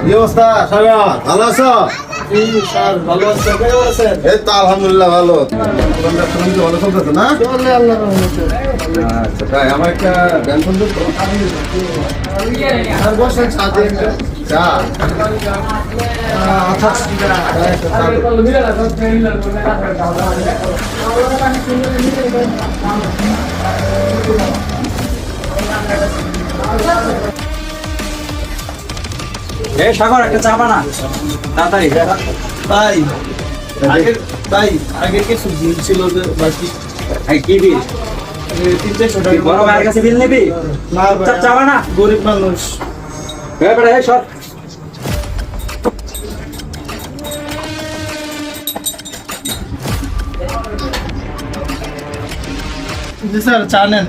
কি অবস্থা সাগর, ভালো আছো? স্যার ভালো আছেন? কেমন আছেন? এই তো আলহামদুলিল্লাহ ভালো। ভালো চলতেছে না? চলে আল্লাহর রহমতে। আচ্ছা তাই আমার একটা ব্যান ফোন দিত। আর বসেন সাথে একটা চা আচ্ছা এই সাগর একটা চা বানা তাড়াতাড়ি। ভাই আগের কিছু দিন ছিল যে বাকি এই কি বিল? 300 তুই বড় ভাইয়ের কাছে বিল নিবি? না চা চা বানা। গরিব মানুষ। এই বেটা এই সর। জি স্যার চা নেন।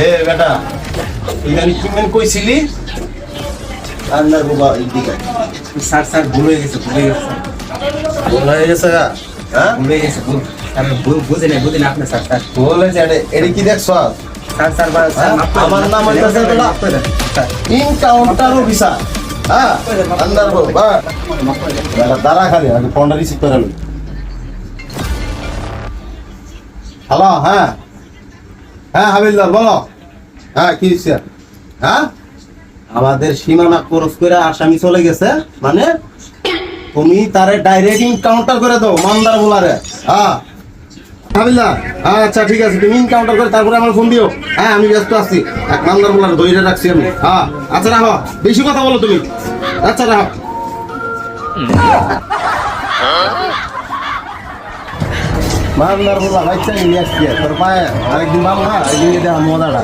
এ বেটা তুই জানি কি মেন কইছিলি? আন্নার বাবা এইদিকে স্যার স্যার ভুলে গেছে ভুলে গেছে বলা হয়ে গেছে গা? হ্যাঁ ভুলে গেছে বুঝে নেই আপনি স্যার স্যার বলেছে এটা কি দেখছো? স্যার স্যার হ্যাঁ? আমার নাম হইতাছে ইনকাউন্টার অফিসার। হ্যাঁ আন্নার বাবা দাঁড়া খালি আগে ফোনটা রিসিভ করে নি। হ্যালো হ্যাঁ হ্যাঁ হাবিলদার বলো। হ্যাঁ কি হয়েছে? হ্যাঁ আমাদের সীমানা ক্রস করে আসামি চলে গেছে, মানে তুমি তারে ডাইরেক্ট ইনকাউন্টার করে দাও মান্দার বলারে। হ্যাঁ হাবিলদার আচ্ছা ঠিক আছে, তুমি ইনকাউন্টার করে তারপরে আমার ফোন দিও। হ্যাঁ আমি ব্যস্ত আছি, এক মান্দার বলারে ধরে রাখছি আমি। হ্যাঁ আচ্ছা রাখো, বেশি কথা বলো তুমি। আচ্ছা রাখো। মান্দার বলা ভাই চাই নিয়ে আসছি তোর পায়ে আরেকদিন বাবা একদিন মজাটা